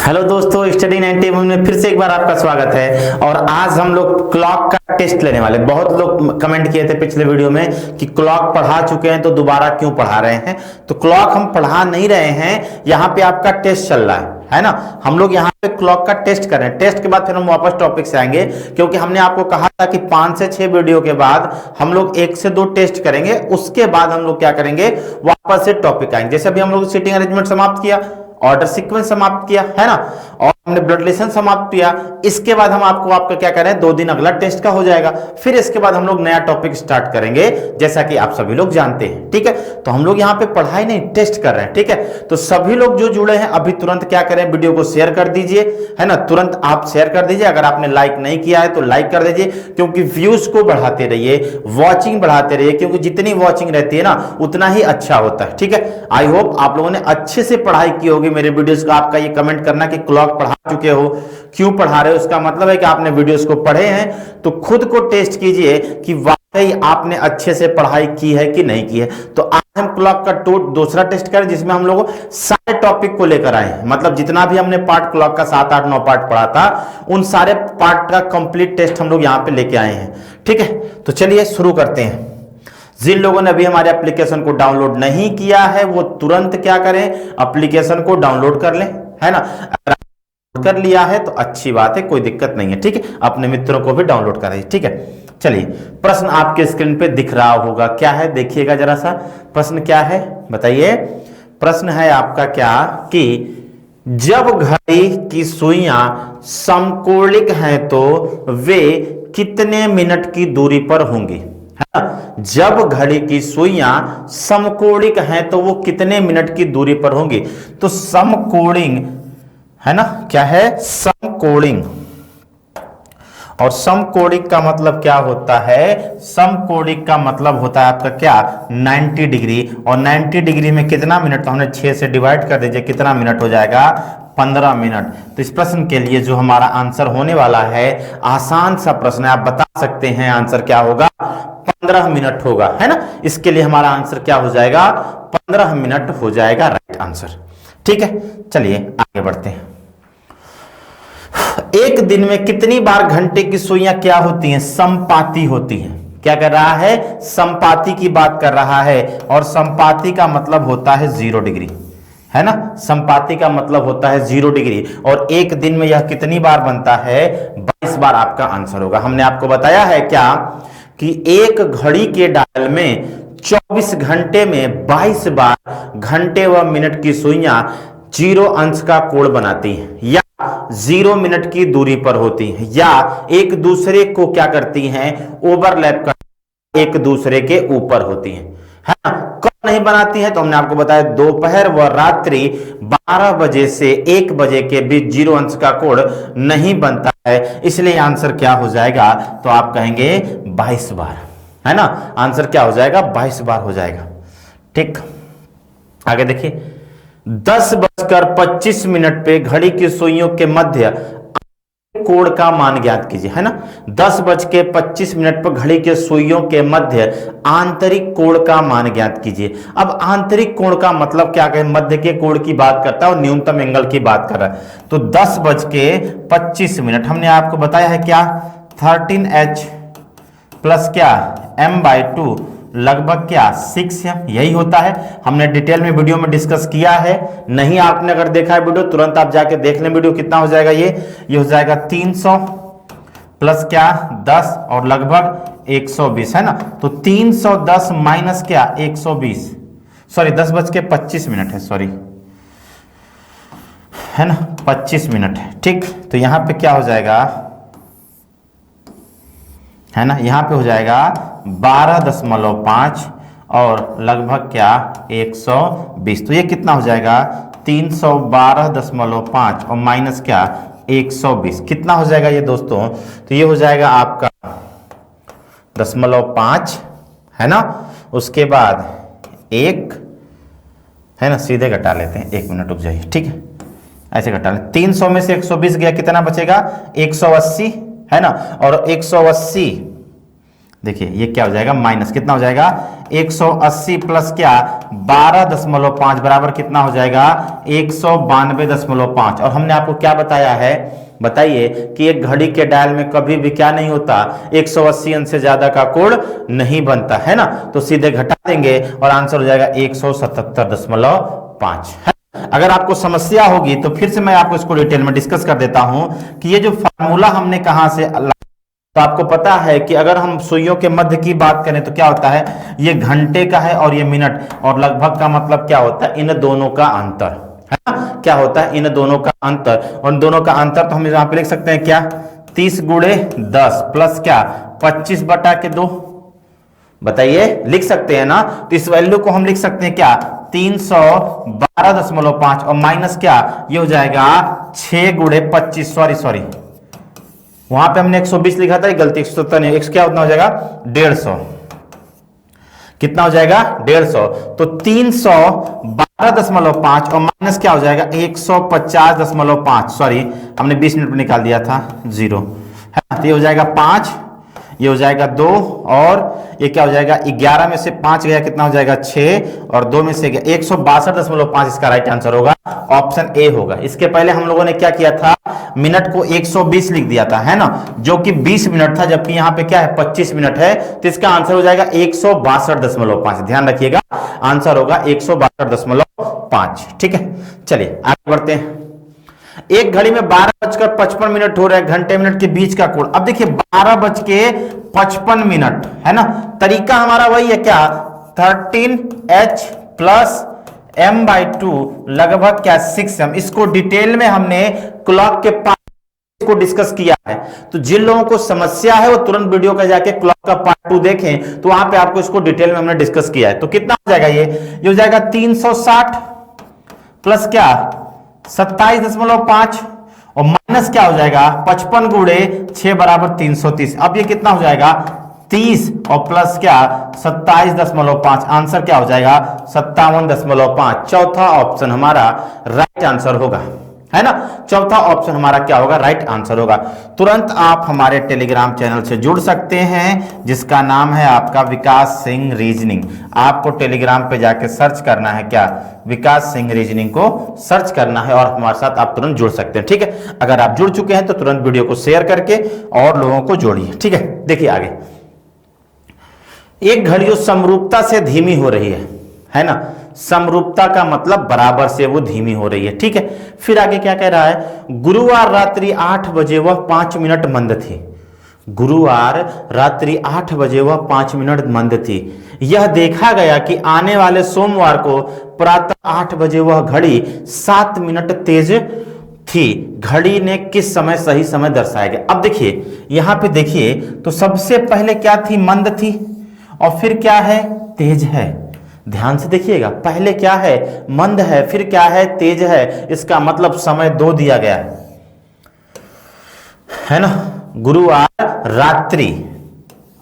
Hello दोस्तों, study 90 में फिर से एक बार आपका स्वागत है। और आज हम लोग क्लॉक का टेस्ट लेने वाले। बहुत लोग कमेंट किए थे पिछले वीडियो में कि क्लॉक पढ़ा चुके हैं तो दोबारा क्यों पढ़ा रहे हैं। तो क्लॉक हम पढ़ा नहीं रहे हैं, यहाँ पे आपका टेस्ट चल रहा है ना। हम लोग यहाँ पे क्लॉक का टेस्ट कर रहे हैं। टेस्ट के बाद फिर हम वापस टॉपिक से आएंगे, क्योंकि हमने आपको कहा था कि 5 से 6 वीडियो के बाद हम लोग 1 से 2 टेस्ट करेंगे। उसके बाद हम लोग क्या करेंगे, वापस से टॉपिक आएंगे। जैसे अभी हम लोग सीटिंग अरेंजमेंट समाप्त किया, ऑर्डर सीक्वेंस समाप्त किया है ना, और हमने ब्लड रिलेशन समाप्त किया। इसके बाद हम आपका क्या करें, 2 दिन अगला टेस्ट का हो जाएगा। फिर इसके बाद हम लोग नया टॉपिक स्टार्ट करेंगे, जैसा कि आप सभी लोग जानते हैं। ठीक है, तो हम लोग यहाँ पे पढ़ाई नहीं, टेस्ट कर रहे हैं। ठीक है, तो सभी लोग जो जुड़े हैं अभी तुरंत क्या करें, वीडियो को शेयर कर दीजिए, है ना। तुरंत आप शेयर कर दीजिए। अगर आपने लाइक नहीं किया है तो लाइक कर दीजिए, क्योंकि व्यूज को बढ़ाते रहिए, वॉचिंग बढ़ाते रहिए, क्योंकि जितनी वॉचिंग रहती है ना उतना ही अच्छा होता है। ठीक है, आई होप आप लोगों ने अच्छे से पढ़ाई की होगी मेरे वीडियोस का। आपका ये कमेंट करना कि क्लॉक पढ़ा चुके हो, क्यों पढ़ा रहे हो, इसका मतलब है कि आपने वीडियोस को पढ़े हैं। तो खुद को टेस्ट कीजिए कि वाकई आपने अच्छे से पढ़ाई की है कि नहीं की है। तो आज हम क्लॉक का दूसरा टेस्ट करें, जिसमें हम लोग सारे टॉपिक को लेकर आए हैं। मतलब जितना भी हमने पार्ट क्लॉक का 7, 8, 9 पार्ट पढ़ा था, उन सारे पार्ट का कंप्लीट टेस्ट हम लोग यहाँ पे लेके आए हैं। ठीक है, तो चलिए शुरू करते हैं। जिन लोगों ने अभी हमारे एप्लीकेशन को डाउनलोड नहीं किया है वो तुरंत क्या करें, एप्लीकेशन को डाउनलोड कर लें, है ना। अगर कर लिया है तो अच्छी बात है, कोई दिक्कत नहीं है। ठीक है, अपने मित्रों को भी डाउनलोड कराइए। ठीक है, चलिए प्रश्न आपके स्क्रीन पे दिख रहा होगा, क्या है देखिएगा जरा सा। प्रश्न क्या है बताइए। प्रश्न है आपका क्या कि जब घड़ी की सुइयां समकोणिक हैं तो वे कितने मिनट की दूरी पर होंगी, है ना। जब घड़ी की सुइयां समकोणिक हैं तो वो कितने मिनट की दूरी पर होंगी। तो समकोणिक है ना, क्या है समकोणिक। और समकोणिक का मतलब क्या होता है, समकोणिक का मतलब होता है आपका क्या 90 डिग्री। और 90 डिग्री में कितना मिनट, तो हमने 6 से डिवाइड कर दीजिए, कितना मिनट हो जाएगा 15 मिनट। तो इस प्रश्न के लिए जो हमारा आंसर होने वाला है, आसान सा प्रश्न है, आप बता सकते हैं आंसर क्या होगा, 15 मिनट होगा, है ना। इसके लिए हमारा आंसर क्या हो जाएगा, 15 मिनट हो जाएगा राइट आंसर। ठीक है, चलिए आगे बढ़ते हैं। एक दिन में कितनी बार घंटे की सुइयां क्या होती हैं, समपाती होती हैं। क्या कर रहा है, समपाती की बात कर रहा है। और समपाती का मतलब होता है 0 डिग्री, है ना। समपाती का मतलब होता है 0 डिग्री। और एक दिन में यह कितनी बार बनता है, 22 बार आपका आंसर होगा। हमने आपको बताया है क्या कि एक घड़ी के डायल में 24 घंटे में 22 बार घंटे व मिनट की सुइयां 0 अंश का कोण बनाती हैं, या 0 मिनट की दूरी पर होती हैं, या एक दूसरे को क्या करती हैं, ओवरलैप कर एक दूसरे के ऊपर होती हैं, है ना। कब नहीं बनाती है, तो हमने आपको बताया दोपहर व रात्रि 12 बजे से 1 बजे के बीच 0 अंश का कोण नहीं बनता है। इसलिए आंसर क्या हो जाएगा, तो आप कहेंगे 22 बार, है ना। आंसर क्या हो जाएगा, 22 बार हो जाएगा। ठीक, आगे देखिए। 10:25 पे घड़ी की सुइयों के मध्य कोण का मान ज्ञात कीजिए, है ना। 10:25 पर घड़ी के सुइयों के मध्य आंतरिक कोण का मान ज्ञात कीजिए। अब आंतरिक कोण का मतलब क्या कहें, मध्य के कोण की बात करता है और न्यूनतम एंगल की बात कर रहा है। तो 10:25 हमने आपको बताया है क्या, 13h प्लस क्या m/2 लगभग क्या 6m, यही होता है। हमने डिटेल में वीडियो में डिस्कस किया है। नहीं आपने अगर देखा है वीडियो, तुरंत आप जाके देख लें वीडियो। कितना हो जाएगा ये हो जाएगा 300 प्लस क्या 10 और लगभग 120, है ना। तो 310 माइनस क्या 120, सॉरी 10:25 है, सॉरी, है ना, 25 मिनट है। ठीक, तो यहां पे क्या हो जाएगा, है ना, यहां पे हो जाएगा 12.5 और लगभग क्या 120। तो ये कितना हो जाएगा 312.5 और माइनस क्या 120, कितना हो जाएगा ये दोस्तों, तो ये हो जाएगा आपका 0.5, है ना। उसके बाद 1, है ना, सीधे घटा लेते हैं, 1 मिनट रुक जाइए। ठीक है, ऐसे घटा लें। 300 में से 120 गया, कितना बचेगा 180, है ना। और 180 देखिए ये क्या हो जाएगा, माइनस कितना हो जाएगा 180 प्लस क्या 12.5 बराबर कितना हो जाएगा 192.5। और हमने आपको क्या बताया है, बताइए कि एक घड़ी के डायल में कभी भी क्या नहीं होता, 180 अंश से ज्यादा का कोण नहीं बनता है ना। तो सीधे घटा देंगे और आंसर हो जाएगा 177.5 है। अगर आपको समस्या होगी तो फिर से मैं आपको इसको डिटेल में डिस्कस कर देता हूं कि ये जो फार्मूला हमने कहां से, तो आपको पता है कि अगर हम सुइयों के मध्य की बात करें तो क्या होता है, ये घंटे का है और ये मिनट, और लगभग का मतलब क्या होता है, इन दोनों का अंतर है ना। क्या होता है, इन दोनों का अंतर, और इन दोनों का अंतर तो हम यहां पे लिख सकते हैं क्या 30 गुणे 10 प्लस क्या 25/2। बताइए लिख सकते हैं ना। तो इस वैल्यू को हम लिख सकते हैं क्या 312.5 और माइनस क्या ये हो जाएगा 6 गुणे 25, सॉरी वहां पे हमने 120 लिखा था, गलती 170 नहीं, क्या उतना हो जाएगा 150। कितना हो जाएगा 150, तो 312.5 और माइनस क्या हो जाएगा 150.5, सॉरी हमने 20 मिनट में निकाल दिया था 0 है ना। तो ये हो जाएगा 5, ये हो जाएगा 2 और ये क्या हो जाएगा 11 में से 5 गया कितना हो जाएगा 6 और 2 में से 162.5 इसका राइट आंसर होगा, ऑप्शन ए होगा। इसके पहले हम लोगों ने क्या किया था, मिनट को 120 लिख दिया था है ना, जो कि 20 मिनट था, जबकि यहाँ पे क्या है 25 मिनट है। तो इसका आंसर हो जाएगा 162.5। ध्यान रखिएगा आंसर होगा 162.5। ठीक है, चलिए आगे बढ़ते हैं। एक घड़ी में 12:55 हो रहा है, घंटे मिनट के बीच का कोण। अब देखिए 12:55 है ना, तरीका हमारा वही है क्या 13h प्लस m/2 लगभग क्या 6m। इसको डिटेल में हमने क्लॉक के पार्ट को डिस्कस किया है। तो जिन लोगों को समस्या है वो तुरंत वीडियो का जाके क्लॉक का पार्ट 2 देखें, तो वहां पे आपको इसको डिटेल में हमने डिस्कस किया है। तो कितना हो जाएगा ये हो जाएगा 360 प्लस क्या 27.5 और माइनस क्या हो जाएगा 55 गुणे 6 बराबर 330। अब ये कितना हो जाएगा 30 और प्लस क्या 27.5, आंसर क्या हो जाएगा 57.5। चौथा ऑप्शन हमारा राइट आंसर होगा है ना, चौथा ऑप्शन हमारा क्या होगा राइट आंसर होगा। तुरंत आप हमारे टेलीग्राम चैनल से जुड़ सकते हैं जिसका नाम है आपका विकास सिंह रीजनिंग। आपको टेलीग्राम पे जाके सर्च करना है क्या विकास सिंह रीजनिंग को सर्च करना है और हमारे साथ आप तुरंत जुड़ सकते हैं। ठीक है, अगर आप जुड़ चुके हैं तो तुरंत वीडियो को शेयर करके और लोगों को जोड़िए। ठीक है, देखिए आगे। एक घड़ी समरूपता से धीमी हो रही है ना, समरूपता का मतलब बराबर से वो धीमी हो रही है। ठीक है, फिर आगे क्या कह रहा है, गुरुवार रात्रि 8 बजे वह 5 मिनट मंद थी। गुरुवार रात्रि 8 बजे वह 5 मिनट मंद थी। यह देखा गया कि आने वाले सोमवार को प्रातः 8 बजे वह घड़ी 7 मिनट तेज थी। घड़ी ने किस समय सही समय दर्शाया गया। अब देखिए यहां पे देखिए तो सबसे पहले क्या थी मंद थी और फिर क्या है तेज है। ध्यान से देखिएगा, पहले क्या है मंद है, फिर क्या है तेज है। इसका मतलब समय 2 दिया गया है ना, गुरुवार रात्रि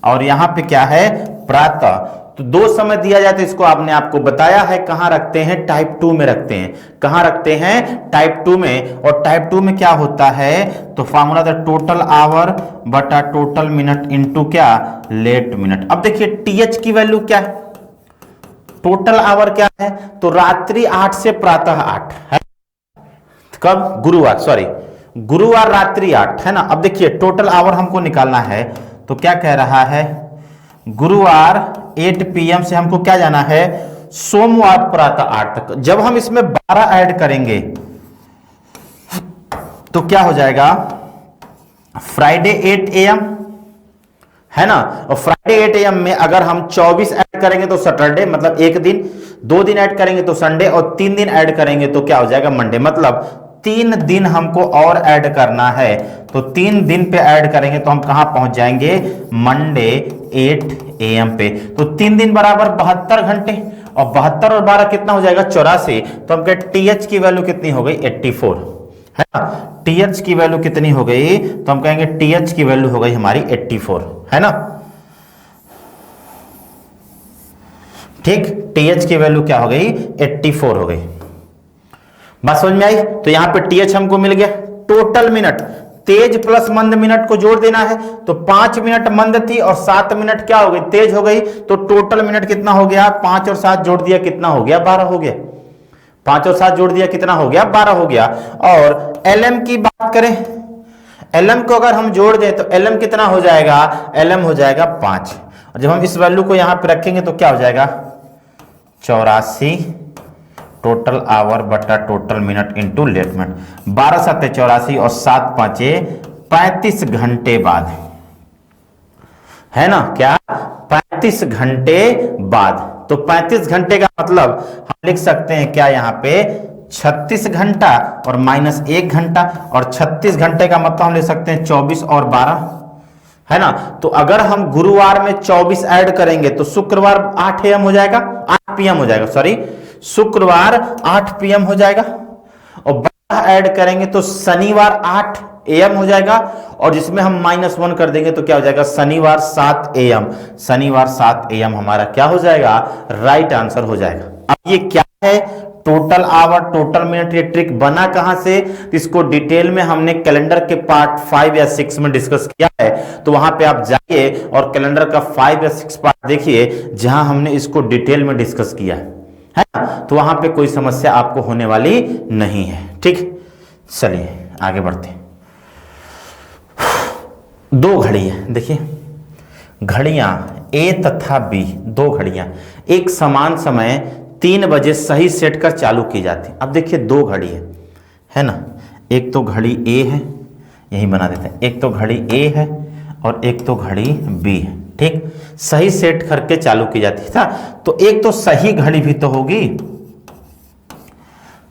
और यहां पे क्या है प्रातः। तो 2 समय दिया जाए तो इसको आपने आपको बताया है कहां रखते हैं टाइप 2 में रखते हैं। कहां रखते हैं टाइप 2 में। और टाइप 2 में क्या होता है तो फॉर्मूला था टोटल आवर बटा टोटल मिनट इनटू क्या लेट मिनट। अब देखिए टीएच की वैल्यू क्या है, टोटल आवर क्या है तो रात्रि 8 से प्रातः 8 है। कब गुरुवार, सॉरी गुरुवार रात्रि 8 है ना। अब देखिए टोटल आवर हमको निकालना है तो क्या कह रहा है गुरुवार 8 PM से हमको क्या जाना है सोमवार प्रातः 8 तक। जब हम इसमें 12 ऐड करेंगे तो क्या हो जाएगा फ्राइडे 8 AM है ना। और फ्राइडे 8 AM में अगर हम 24 ऐड करेंगे तो सैटरडे मतलब एक दिन, 2 दिन ऐड करेंगे तो संडे और 3 दिन ऐड करेंगे तो क्या हो जाएगा मंडे। मतलब 3 दिन हमको और ऐड करना है। तो 3 दिन पे ऐड करेंगे तो हम कहां पहुंच जाएंगे मंडे 8 AM पे। तो 3 दिन बराबर 72 घंटे और 72 और 12 कितना हो जाएगा 84। तो हम कहे टीएच की वैल्यू कितनी हो गई 84 है ना। टीएच की वैल्यू कितनी हो गई तो हम कहेंगे टीएच की वैल्यू हो गई हमारी 84 है ना। ठीक, टीएच की वैल्यू क्या हो गई 84 हो गई। बात समझ में आई। तो यहां पे टीएच हमको मिल गया। टोटल मिनट तेज प्लस मंद मिनट को जोड़ देना है। तो 5 मिनट मंद थी और 7 मिनट क्या हो गई, तेज हो गई। तो टोटल मिनट कितना हो गया, 5 और 7 जोड़ दिया कितना हो गया, 12 हो गया। 5 और 7 जोड़ दिया कितना हो गया, 12 हो गया। और एलएम की बात करें, एलएम को अगर हम जोड़ दें तो एलएम कितना हो जाएगा, एलएम हो जाएगा 5। और जब हम इस वैल्यू को यहां पे रखेंगे तो क्या हो जाएगा, 84 टोटल आवर बटा total minute into let minute. 12 7 84 और 7 5 35 घंटे बाद, है ना, क्या 35 घंटे बाद। तो 35 घंटे का मतलब हम लिख सकते हैं क्या, यहां पे 36 घंटा और माइनस 1 घंटा, और 36 घंटे का मतलब हम लिख सकते हैं 24 और 12, है ना। तो अगर हम गुरुवार में 24 ऐड करेंगे तो शुक्रवार 8 AM हो जाएगा, 8 PM हो जाएगा, सॉरी, शुक्रवार 8 PM हो जाएगा। और 12 ऐड करेंगे तो शनिवार 8 AM हो जाएगा। और जिसमें हम -1 कर देंगे तो क्या हो जाएगा, शनिवार 7 AM। शनिवार 7 AM हमारा क्या हो जाएगा, राइट आंसर हो जाएगा। अब ये क्या है, टोटल आवर टोटल मिनट। ये ट्रिक बना कहां से, इसको डिटेल में हमने कैलेंडर के पार्ट 5 या 6 में डिस्कस किया है। तो वहां पे आप जाइए और कैलेंडर का 5 या 6 पार्ट देखिए, जहां हमने इसको डिटेल में डिस्कस किया है ना। तो वहां पे कोई समस्या आपको होने वाली नहीं है। ठीक, चलिए आगे बढ़ते हैं। 2 घड़ी है, देखिए घड़ियां ए तथा बी, 2 घड़ियां एक समान समय 3 बजे सही सेट कर चालू की जाती। अब देखिए 2 घड़ी है ना, एक तो घड़ी ए है, यही बना देते हैं, एक तो घड़ी ए है और एक तो घड़ी बी है। ठीक, सही सेट करके चालू की जाती था। तो एक तो सही घड़ी भी तो होगी,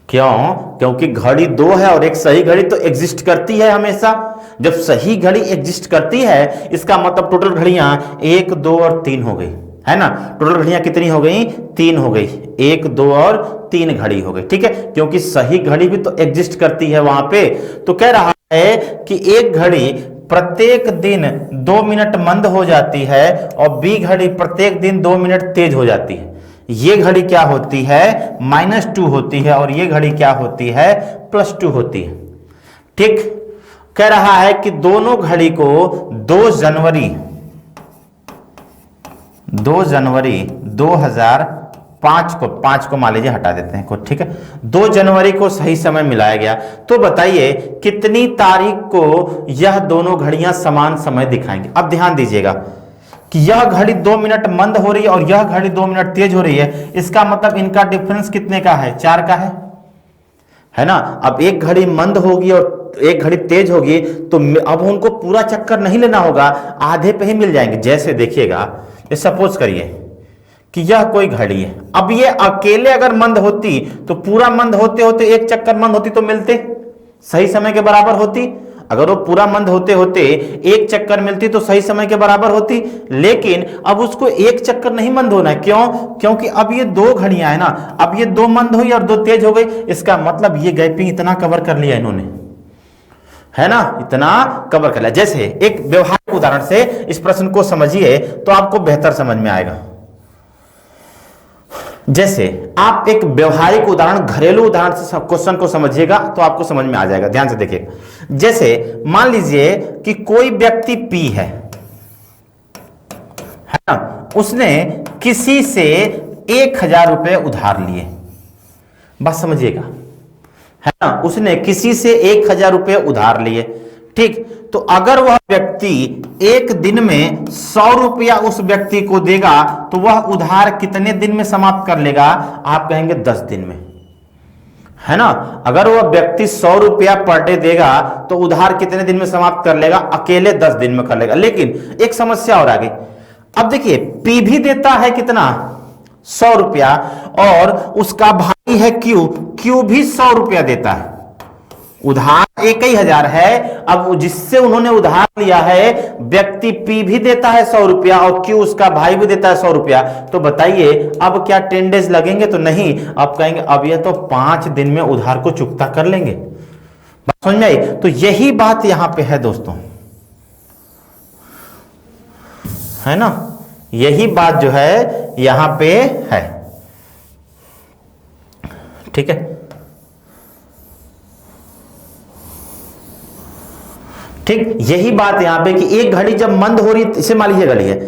क्यों, क्योंकि घड़ी 2 है और एक सही घड़ी तो एग्जिस्ट करती है हमेशा। जब सही घड़ी एग्जिस्ट करती है इसका मतलब टोटल घड़ियां 1 2 और 3 हो गई, है ना। टोटल घड़ियां कितनी हो गई, 3 हो गई, 1 2 और 3 घड़ी हो गई। ठीक है, क्योंकि सही घड़ी भी तो एग्जिस्ट करती है वहां पे। तो कह रहा है कि एक घड़ी प्रत्येक दिन 2 मिनट मंद हो जाती है और बी घड़ी प्रत्येक दिन 2 मिनट तेज हो जाती है। ये घड़ी क्या होती है, -2 होती है, और ये घड़ी क्या होती है, +2 होती है। ठीक, कह रहा है कि दोनों घड़ी को 2 जनवरी 2005 को, 5 को मान लीजिए हटा देते हैं को, ठीक है, 2 जनवरी को सही समय मिलाया गया। तो बताइए कितनी तारीख को यह दोनों घड़ियां समान समय दिखाएंगी। अब ध्यान दीजिएगा कि यह घड़ी 2 मिनट मंद हो रही है और यह घड़ी 2 मिनट तेज हो रही है। इसका मतलब इनका डिफरेंस कितने का है, 4 का है ना। अब एक घड़ी मंद होगी और एक घड़ी तेज होगी, तो अब उनको पूरा चक्कर नहीं लेना होगा, आधे पे ही मिल जाएंगे। जैसे देखिएगा, ये सपोज करिए कि यह कोई घड़ी है, अब ये अकेले अगर मंद होती तो पूरा मंद होते होते एक चक्कर मंद होती तो मिलते सही समय के बराबर होती। अगर वो पूरा मंद होते होते एक चक्कर मिलती तो सही समय के बराबर होती। लेकिन अब उसको एक चक्कर नहीं मंद होना है, क्यों, क्योंकि अब ये 2 घड़ियां है ना, अब ये 2 मंद हुई और 2 तेज हो गई। इसका मतलब ये गैपिंग इतना कवर कर लिया इन्होंने, है ना, इतना कवर कर लिया। जैसे एक व्यवहारिक उदाहरण से इस प्रश्न को समझिए तो आपको बेहतर समझ में आएगा। जैसे आप एक व्यवहारिक उदाहरण, घरेलू उदाहरण से क्वेश्चन को समझिएगा तो आपको समझ में आ जाएगा। ध्यान से देखिएगा। जैसे मान लीजिए कि कोई व्यक्ति पी है ना, उसने किसी से 1000 रुपए उधार लिए। बात समझिएगा, है ना, उसने किसी से 1000 रुपए उधार लिए। ठीक, तो अगर वह व्यक्ति एक दिन में 100 रुपया उस व्यक्ति को देगा तो वह उधार कितने दिन में समाप्त कर लेगा, आप कहेंगे 10 दिन में, है ना। अगर वह व्यक्ति 100 रुपया पर डे देगा तो उधार कितने दिन में समाप्त कर लेगा, अकेले 10 दिन में कर लेगा। लेकिन एक समस्या और आ गई। अब देखिए पी भी देता है कितना, 100 रुपया, और उसका भाई है क्यू भी 100 रुपया देता है। उधार 1000 है। अब जिससे उन्होंने उधार लिया है व्यक्ति पी भी देता है 100 रुपया और क्यू उसका भाई भी देता है 100 रुपया। तो बताइए अब क्या 10 डेज लगेंगे, तो नहीं। अब कहेंगे अब ये तो 5 दिन में उधार को चुकता कर लेंगे। बात समझ में आई। तो यही बात यहां पे है दोस्तों, है ना, यही बात जो है यहां पे है। ठीक है, ठीक, यही बात यहाँ पे कि एक घड़ी जब मंद हो रही, इसे मान लीजिए घड़ी है,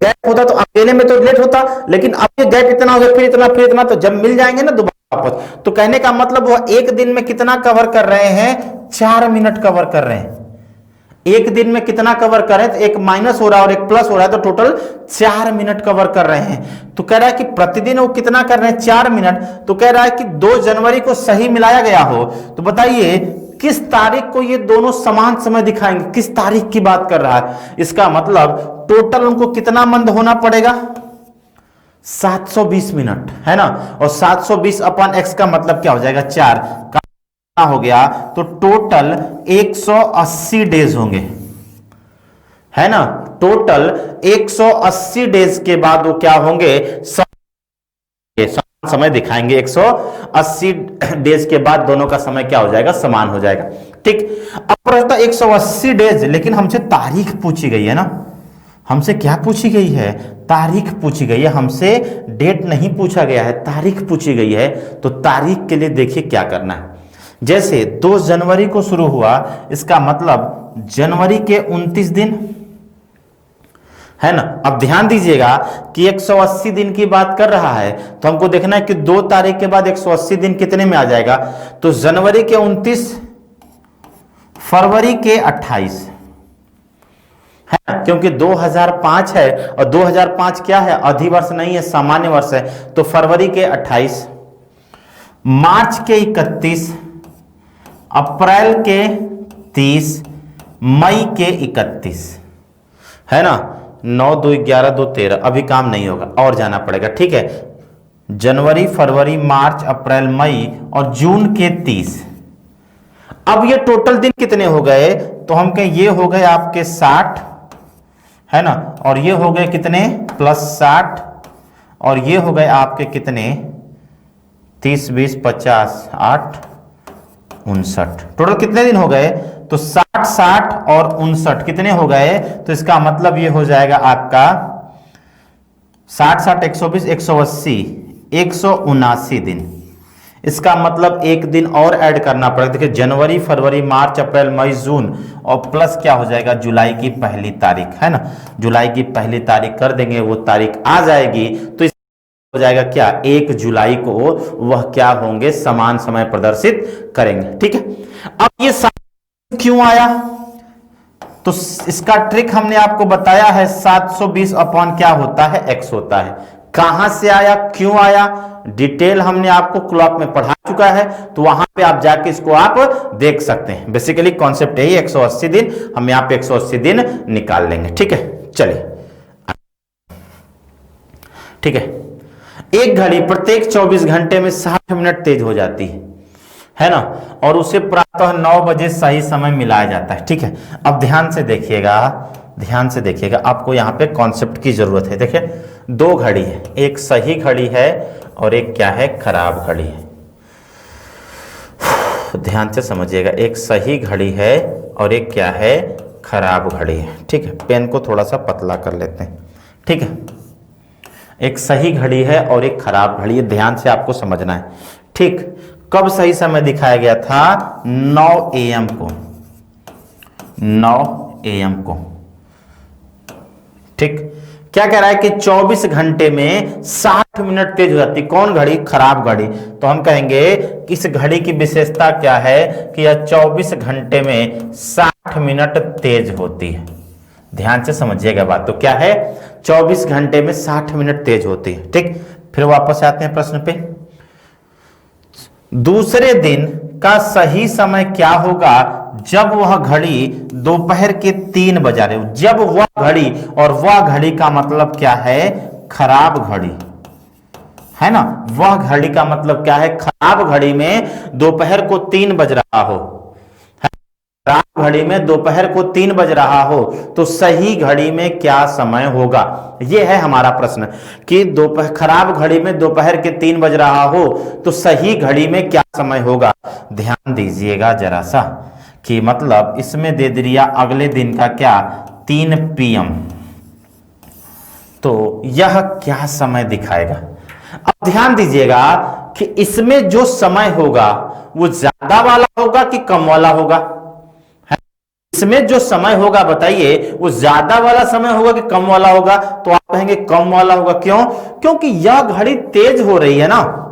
गैप होता तो अकेले में तो लेट होता, लेकिन अब ये गैप इतना हो गया, फिर इतना, फिर इतना, तो जब मिल जाएंगे ना दोबारा वापस, तो कहने का मतलब वह एक दिन में कितना कवर कर रहे हैं, 4 मिनट कवर कर रहे हैं। एक दिन में कितना कवर कर रहे हैं, तो एक माइनस हो रहा है और एक प्लस हो रहा है, तो टोटल 4 मिनट कवर कर रहे हैं। तो कह रहा है कि प्रतिदिन वो कितना कर रहे हैं, 4 मिनट। तो कह रहा है कि 2 जनवरी को सही मिलाया गया हो, तो बताइए किस तारीख को ये दोनों समान समय दिखाएंगे, किस तारीख की बात कर रहा है। इसका मतलब टोटल उनको कितना मंद होना पड़ेगा, 720 मिनट, है ना। और 720 अपॉन एक्स का मतलब क्या हो जाएगा, 4 का हो गया, तो टोटल 180 डेज होंगे, है ना। टोटल 180 डेज के बाद वो क्या होंगे, समय दिखाएंगे। 180 डेज के बाद दोनों का समय क्या हो जाएगा, समान हो जाएगा। ठीक, अब प्रश्न 180 डेज, लेकिन हमसे तारीख पूछी गई है ना, हमसे क्या पूछी गई है, तारीख पूछी गई है, हमसे डेट नहीं पूछा गया है, तारीख पूछी गई है। तो तारीख के लिए देखिए क्या करना है। जैसे 2 जनवरी को शुरू हुआ, इसका मतलब जनवरी के 29 दिन, है ना। अब ध्यान दीजिएगा कि 180 दिन की बात कर रहा है, तो हमको देखना है कि 2 तारीख के बाद 180 दिन कितने में आ जाएगा। तो जनवरी के 29, फरवरी के 28, है ना, क्योंकि 2005 है और 2005 क्या है, अधिवर्ष नहीं है, सामान्य वर्ष है। तो फरवरी के 28, मार्च के 31, अप्रैल के 30, मई के 31, है ना। 9 2 11 2 13, अभी काम नहीं होगा और जाना पड़ेगा। ठीक है, जनवरी, फरवरी, मार्च, अप्रैल, मई और जून के 30। अब ये टोटल दिन कितने हो गए, तो हम कहें ये हो गए आपके 60, है ना, और ये हो गए कितने, प्लस 60, और ये हो गए आपके कितने, 30 20 50 8 59। टोटल कितने दिन हो गए, तो 60 60 और 59 कितने हो गए, तो इसका मतलब ये हो जाएगा आपका 60 60 120 180 179 दिन। इसका मतलब एक दिन और ऐड करना पड़ेगा। देखिए जनवरी, फरवरी, मार्च, अप्रैल, मई, जून और प्लस क्या हो जाएगा, जुलाई की पहली तारीख, है ना। जुलाई की पहली तारीख कर देंगे, वो तारीख आ जाएगी, तो हो जाएगा क्या, 1 जुलाई को वह क्या होंगे, समान समय प्रदर्शित करेंगे। ठीक है, अब ये क्यों आया, तो इसका ट्रिक हमने आपको बताया है, 720 अपॉन क्या होता है, x होता है। कहां से आया, क्यों आया, डिटेल हमने आपको क्लॉक में पढ़ा चुका है, तो वहां पे आप जाके इसको आप देख सकते हैं। बेसिकली कॉन्सेप्ट यही, 180 दिन, हम यहां पे 180 दिन निकाल लेंगे। ठीक है, चलिए, ठीक है। एक घड़ी प्रत्येक 24 घंटे में 60 मिनट तेज हो जाती है ना, और उसे प्रातः 9 बजे सही समय मिलाया जाता है। ठीक है, अब ध्यान से देखिएगा, ध्यान से देखिएगा, आपको यहाँ पे कॉन्सेप्ट की जरूरत है। देखिए 2 घड़ी है, एक सही घड़ी है और एक क्या है, खराब घड़ी है। ध्यान से समझिएगा, एक सही घड़ी है और एक क्या है, खराब घड़ी है। ठीक है, पेन को थोड़ा सा पतला कर लेते हैं। ठीक है, एक सही घड़ी है और एक खराब घड़ी है, ध्यान से आपको समझना है। ठीक, कब सही समय दिखाया गया था, 9 AM को, 9 AM को। ठीक, क्या कह रहा है कि 24 घंटे में 60 मिनट तेज हो जाती, कौन घड़ी, खराब घड़ी। तो हम कहेंगे कि इस घड़ी की विशेषता क्या है, कि यह 24 घंटे में 60 मिनट तेज होती है। ध्यान से समझिएगा बात, तो क्या है, 24 घंटे में 60 मिनट तेज होती है। ठीक, फिर वापस आते हैं प्रश्न पे। दूसरे दिन का सही समय क्या होगा, जब वह घड़ी दोपहर के 3 बजा रहे हो। जब वह घड़ी, और वह घड़ी का मतलब क्या है, खराब घड़ी, है ना। वह घड़ी का मतलब क्या है, खराब घड़ी में दोपहर को 3 बज रहा हो, खराब घड़ी में दोपहर को 3 बज रहा हो, तो सही घड़ी में क्या समय होगा। यह है हमारा प्रश्न कि दोपहर, खराब घड़ी में दोपहर के 3 बज रहा हो, तो सही घड़ी में क्या समय होगा। ध्यान दीजिएगा जरा सा, कि मतलब इसमें दे दिया अगले दिन का क्या, 3 PM, तो यह क्या समय दिखाएगा। अब ध्यान दीजिएगा कि इसमें जो समय होगा वो ज्यादा वाला होगा कि कम वाला होगा। इसमें जो समय होगा बताइए वो ज्यादा वाला समय होगा कि कम वाला होगा? तो आप कहेंगे कम वाला होगा। क्यों? क्योंकि यह घड़ी तेज हो रही है ना,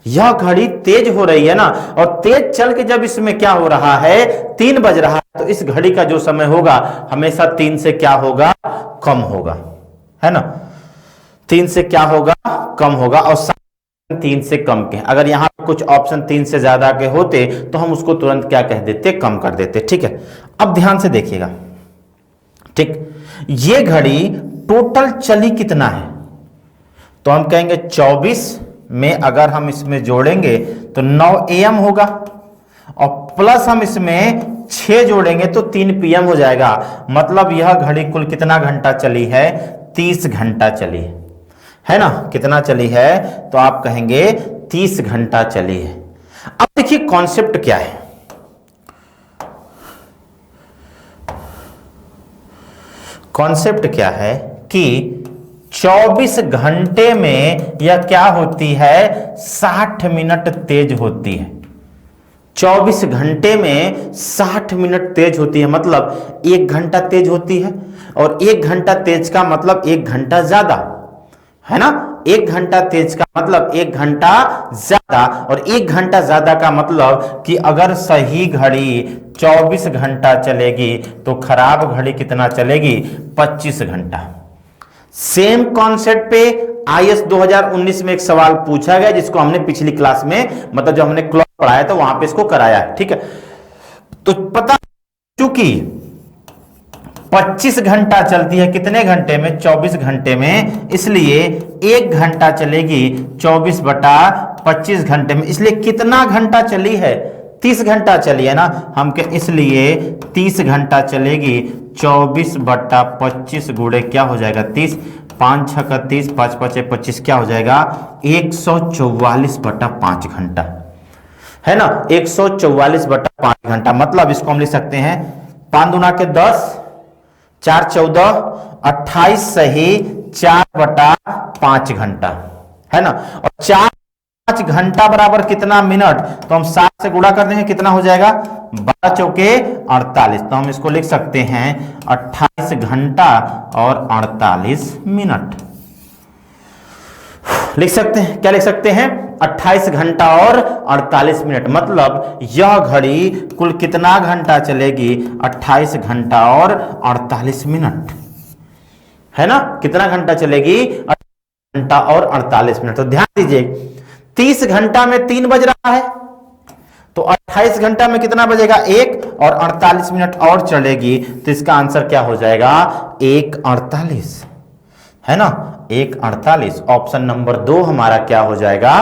यह घड़ी तेज हो रही है ना, और तेज चल के जब इसमें क्या हो रहा है, 3 बज रहा है, तो इस घड़ी का जो समय होगा हमेशा 3 से क्या होगा, कम होगा, है ना। 3 से क्या होगा, कम होगा। और 3 से कम के, अगर यहां कुछ ऑप्शन 3 से ज्यादा के होते तो हम उसको तुरंत क्या कह देते, कम कर देते। ठीक है, अब ध्यान से देखिएगा। ठीक, ये घड़ी टोटल चली कितना है, तो हम कहेंगे 24 में अगर हम इसमें जोड़ेंगे तो 9 AM होगा, और प्लस हम इसमें 6 जोड़ेंगे तो 3 PM हो जाएगा। मतलब यह घड़ी कुल कितना घंटा चली है, 30 घंटा चली है ना। कितना चली है, तो आप कहेंगे 30 घंटा चली है। अब देखिए कॉन्सेप्ट क्या है, कॉन्सेप्ट क्या है कि 24 घंटे में यह क्या होती है, 60 मिनट तेज होती है। 24 घंटे में 60 मिनट तेज होती है, मतलब 1 घंटा तेज होती है। और 1 घंटा तेज का मतलब 1 घंटा ज्यादा, है ना। 1 घंटा तेज का मतलब 1 घंटा ज्यादा, और 1 घंटा ज्यादा का मतलब कि अगर सही घड़ी 24 घंटा चलेगी तो खराब घड़ी कितना चलेगी, 25 घंटा। सेम कॉन्सेप्ट पे IAS 2019 में एक सवाल पूछा गया जिसको हमने पिछली क्लास में, मतलब जब हमने क्लॉक पढ़ाया था वहां पे इसको कराया है। ठीक है, तो पता चूंकि 25 घंटा चलती है, कितने घंटे में, 24 घंटे में, इसलिए 1 घंटा चलेगी 24/25 घंटे में। इसलिए कितना घंटा चली है, 30 घंटा चली है ना। हम के इसलिए 30 घंटा चलेगी, 24/25 गुणे क्या हो जाएगा, 30, 5 6 का 30, 5 5 25 क्या हो जाएगा, 144/5 घंटा, है ना। 144/5 घंटा, मतलब इसको हम लिख सकते हैं 5 दूना के 10, 4 14, 28 सही 4/5 घंटा, है ना। और 4 घंटा बराबर कितना मिनट, तो हम 7 से गुणा कर देंगे, कितना हो जाएगा, 12 चौके 48। तो हम इसको लिख सकते हैं 28 घंटा और 48 मिनट। लिख सकते हैं, क्या लिख सकते हैं, 28 घंटा और 48 मिनट। मतलब यह घड़ी कुल कितना घंटा चलेगी, 28 घंटा और 48 मिनट, है ना। कितना घंटा चलेगी, 28 घंटा और 48 मिनट। तो ध्यान दीजिए, 30 घंटा में 3 बज रहा है, तो 28 घंटा में कितना बजेगा, 1, और 48 मिनट और चलेगी, तो इसका आंसर क्या हो जाएगा, 1:48, है ना। 1:48 ऑप्शन नंबर 2 हमारा क्या हो जाएगा,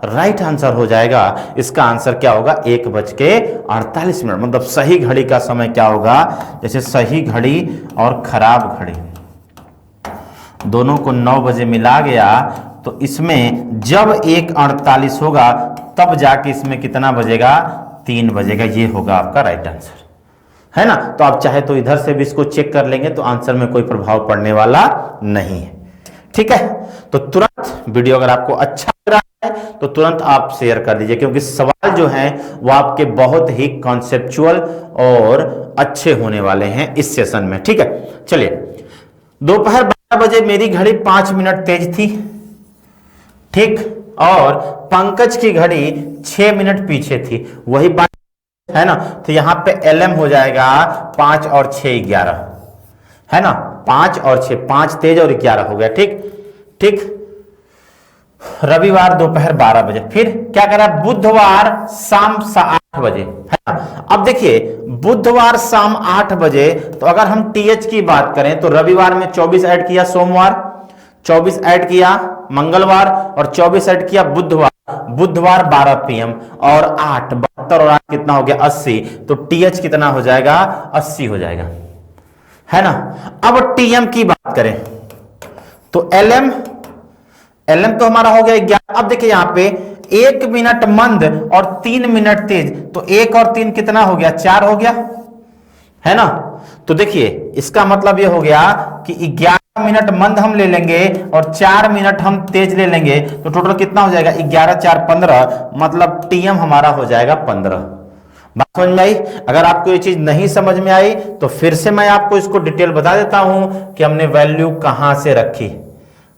राइट आंसर हो जाएगा। इसका आंसर क्या होगा, 1:48 मिनट। मतलब सही घड़ी का समय क्या होगा, जैसे सही घड़ी और खराब घड़ी दोनों को 9 बजे मिला गया, तो इसमें जब 1:48 होगा तब जाके इसमें कितना बजेगा, 3 बजेगा। ये होगा आपका राइट आंसर, है ना। तो आप चाहे तो इधर से भी इसको चेक कर लेंगे, तो आंसर में कोई प्रभाव पड़ने वाला नहीं है। ठीक है, तो तुरंत वीडियो अगर आपको अच्छा लग रहा है तो तुरंत आप शेयर कर दीजिए, क्योंकि सवाल जो हैं वो आपके बहुत ही कॉन्सेप्चुअल और अच्छे होने वाले हैं इस सेशन में। ठीक है, चलिए, दोपहर 12 बजे मेरी घड़ी 5 मिनट तेज थी, ठीक, और पंकज की घड़ी 6 मिनट पीछे थी, वही बात है ना। तो यहां पे LM हो जाएगा 5 और 6 11, है ना। 5 और 6, 5 तेज और 11 हो गया। ठीक ठीक, रविवार दोपहर 12 बजे। फिर क्या करा, बुधवार शाम 8 बजे, है ना। अब देखिए बुधवार शाम 8 बजे, तो अगर हम TH की बात करें तो रविवार में 24 ऐड किया, सोमवार 24 ऐड किया, मंगलवार, और 24 ऐड किया बुधवार, बुधवार 12 PM, और 8 72 और 8 कितना हो गया, 80। तो TH कितना हो जाएगा, 80 हो जाएगा, है ना। अब TM की बात करें तो LM तो हमारा हो गया 11। अब देखिए यहां पे 1 मिनट मंद और 3 मिनट तेज, तो 1 और 3 कितना हो गया, 4 हो गया, है ना। तो देखिए इसका मतलब ये हो गया कि 11 मिनट मंद हम ले लेंगे और 4 मिनट हम तेज ले लेंगे, तो टोटल कितना हो जाएगा, 11 4 15, मतलब TM हमारा हो जाएगा 15। बात समझ में आई? अगर आपको ये चीज नहीं समझ में आई तो फिर से मैं आपको इसको डिटेल बता देता हूं कि हमने वैल्यू कहां से रखी।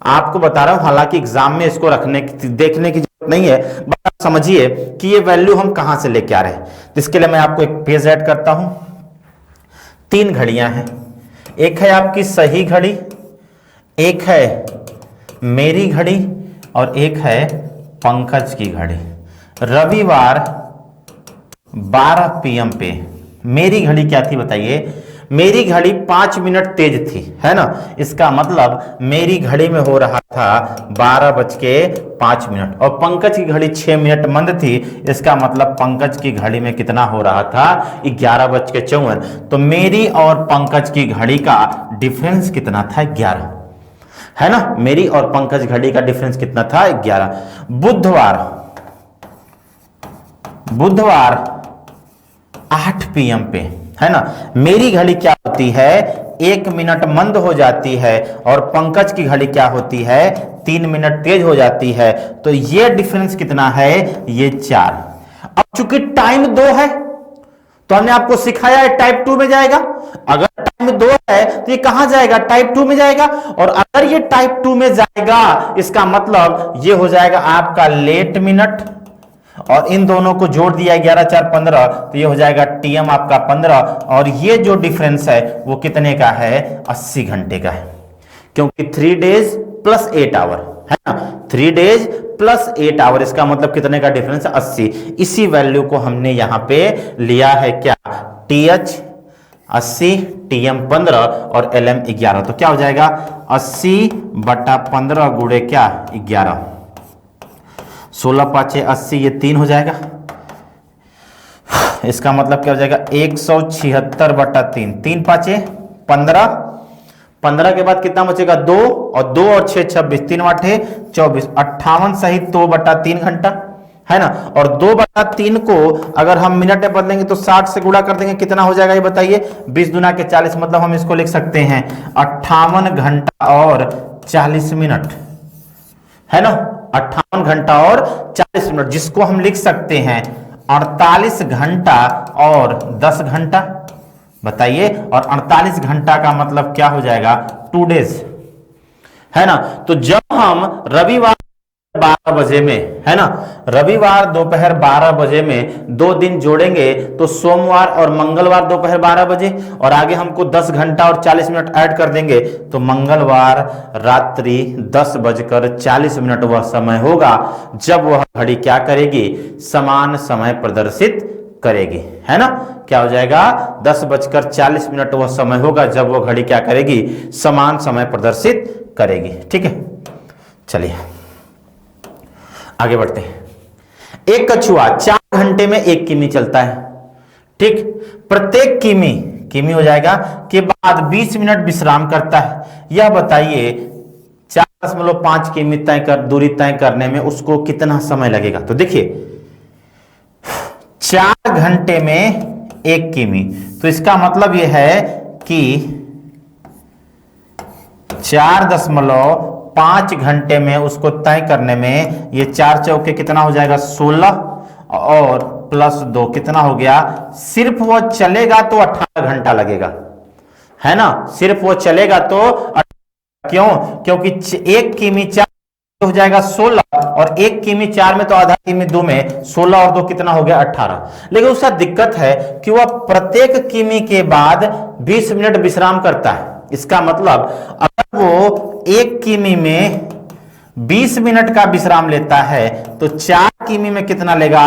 आपको बता रहा हूं, हालांकि एग्जाम में इसको रखने की देखने की जरूरत नहीं है, बस आप समझिए कि ये वैल्यू हम कहां से लेके आ रहे हैं। इसके लिए मैं आपको एक पेज ऐड करता हूं। 3 घड़ियां हैं, एक है आपकी सही घड़ी, एक है मेरी घड़ी और एक है पंकज की घड़ी। रविवार 12 PM पे मेरी घड़ी क्या थी बताइए? मेरी घड़ी 5 मिनट तेज थी, है ना। इसका मतलब मेरी घड़ी में हो रहा था 12:05 और पंकज की घड़ी 6 मिनट मंद थी। इसका मतलब पंकज की घड़ी में कितना हो रहा था? 11:54। तो मेरी और पंकज की घड़ी का डिफरेंस कितना था? 11, है ना। मेरी और पंकज घड़ी का डिफरेंस कितना था? 11। बुधवार 8 PM पे, है ना। मेरी घड़ी क्या होती है? 1 मिनट मंद हो जाती है और पंकज की घड़ी क्या होती है? 3 मिनट तेज हो जाती है। तो ये डिफरेंस कितना है? ये 4। अब चूंकि टाइम 2 है तो हमने आपको सिखाया है टाइप 2 में जाएगा। अगर टाइम 2 है तो ये कहां जाएगा? टाइप 2 में जाएगा। और अगर ये टाइप 2 में जाएगा इसका मतलब ये हो जाएगा आपका लेट मिनट, और इन दोनों को जोड़ दिया 11 4 15, तो ये हो जाएगा TM आपका 15। और ये जो डिफरेंस है वो कितने का है? 80 घंटे का है, क्योंकि 3 डेज प्लस 8 आवर, है ना। 3 डेज प्लस 8 आवर, इसका मतलब कितने का डिफरेंस? 80। इसी वैल्यू को हमने यहां पे लिया है क्या? TH 80, TM 15 और LM 11। तो क्या हो जाएगा? 80/15 गुणे क्या? 11। 16 5 80, ये 3 हो जाएगा। इसका मतलब क्या हो जाएगा? 176/3। 3 5 15, 15 के बाद कितना बचेगा? 2, और 2 और 6 26, 3 8 24, 58 सहित 2/3 घंटा, है ना। और 2/3 को अगर हम मिनट में बदलेंगे तो 60 से गुणा कर देंगे, कितना हो जाएगा ये बताइए? 20 दूना के 40, मतलब हम इसको लिख सकते हैं 58 घंटा और 40 मिनट, है ना। 58 घंटा और 40 मिनट, जिसको हम लिख सकते हैं 48 घंटा और 10 घंटा। बताइए, और 48 घंटा का मतलब क्या हो जाएगा? 2 डेज, है ना। तो जब हम रविवार 12 बजे में, है ना, रविवार दोपहर 12 बजे में 2 दिन जोड़ेंगे तो सोमवार और मंगलवार दोपहर 12 बजे, और आगे हमको 10 घंटा और 40 मिनट ऐड कर देंगे तो मंगलवार रात्रि 10:40 वह समय होगा जब वह घड़ी क्या करेगी? समान समय प्रदर्शित करेगी, है ना। क्या हो जाएगा? 10:40 वह समय होगा जब वह घड़ी क्या करेगी? समान समय प्रदर्शित करेगी। ठीक है, चलिए आगे बढ़ते हैं। एक कछुआ 4 घंटे में 1 किमी चलता है, ठीक। प्रत्येक किमी हो जाएगा के बाद 20 मिनट विश्राम करता है। यह बताइए 4.5 किमी दूरी तय करने में उसको कितना समय लगेगा? तो देखिए 4 घंटे में 1 किमी, तो इसका मतलब यह है कि 4.5 घंटे में उसको तय करने में ये 4 चौके कितना हो जाएगा? 16 और +2 कितना हो गया? सिर्फ वो चलेगा तो 18 घंटा लगेगा, है ना। सिर्फ वो चलेगा तो क्यों? क्योंकि 1 किमी 4 हो जाएगा 16, और 1 किमी 4 में तो आधा किमी 2 में 16 और 2 कितना हो गया? 18। लेकिन उसका दिक्कत है कि वह प्रत्येक किमी के बाद 20 मिनट विश्राम करता है। इसका मतलब अगर वो 1 किमी में 20 मिनट का विश्राम लेता है तो 4 किमी में कितना लेगा?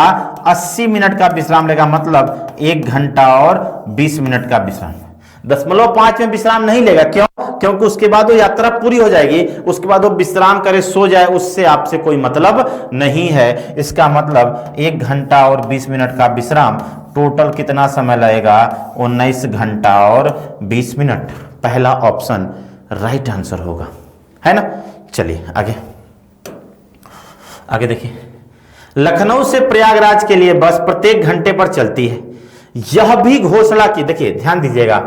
80 मिनट का विश्राम लेगा, मतलब 1 घंटा और 20 मिनट का विश्राम। 0.5 में विश्राम नहीं लेगा, क्यों? क्योंकि उसके बाद वो यात्रा पूरी हो जाएगी, उसके बाद वो विश्राम करे, सो जाए, उससे आपसे कोई मतलब नहीं है। इसका मतलब 1 घंटा और 20 मिनट का विश्राम, टोटल कितना समय लगेगा? 19 घंटा और 20 मिनट। पहला ऑप्शन राइट आंसर होगा, है ना। चलिए आगे देखिए। लखनऊ से प्रयागराज के लिए बस प्रत्येक घंटे पर चलती है। यह भी घोषणा की, देखिए ध्यान दीजिएगा,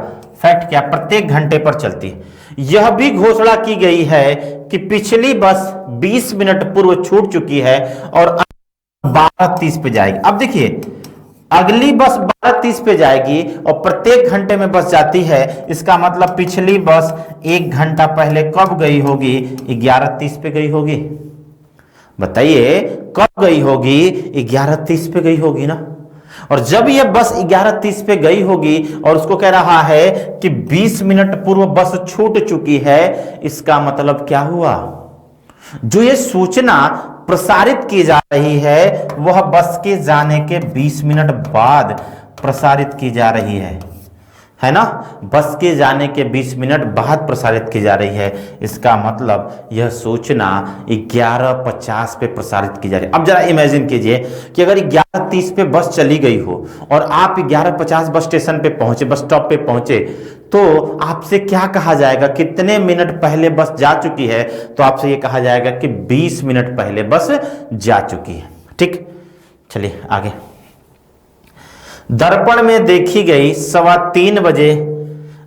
फैक्ट क्या? प्रत्येक घंटे पर चलती है। यह भी घोषणा की गई है कि पिछली बस 20 मिनट पूर्व छूट चुकी है और 12:30 पे जाएगी। अब देखिए अगली बस 12:30 पे जाएगी और प्रत्येक घंटे में बस जाती है, इसका मतलब पिछली बस 1 घंटा पहले कब गई होगी? 11:30 पे गई होगी। बताइए कब गई होगी? 11:30 पे गई होगी ना। और जब ये बस 11:30 पे गई होगी और उसको कह रहा है कि 20 मिनट पूर्व बस छूट चुकी है, इसका मतलब क्या हुआ? जो ये सूचना प्रसारित की जा रही है वह बस के जाने के 20 मिनट बाद प्रसारित की जा रही है ना। बस के जाने के 20 मिनट बाद प्रसारित की जा रही है, इसका मतलब यह सूचना 11:50 पे प्रसारित की जा रही है। अब जरा इमेजिन कीजिए कि अगर 11:30 पे बस चली गई हो और आप 11:50 बस स्टेशन पे पहुंचे, बस स्टॉप पे पहुंचे, तो आपसे क्या कहा जाएगा? कितने मिनट पहले बस जा चुकी है? तो आपसे यह कहा जाएगा कि 20 मिनट पहले बस जा चुकी है। ठीक, चलिए आगे। दर्पण में देखी गई 3:15 बजे,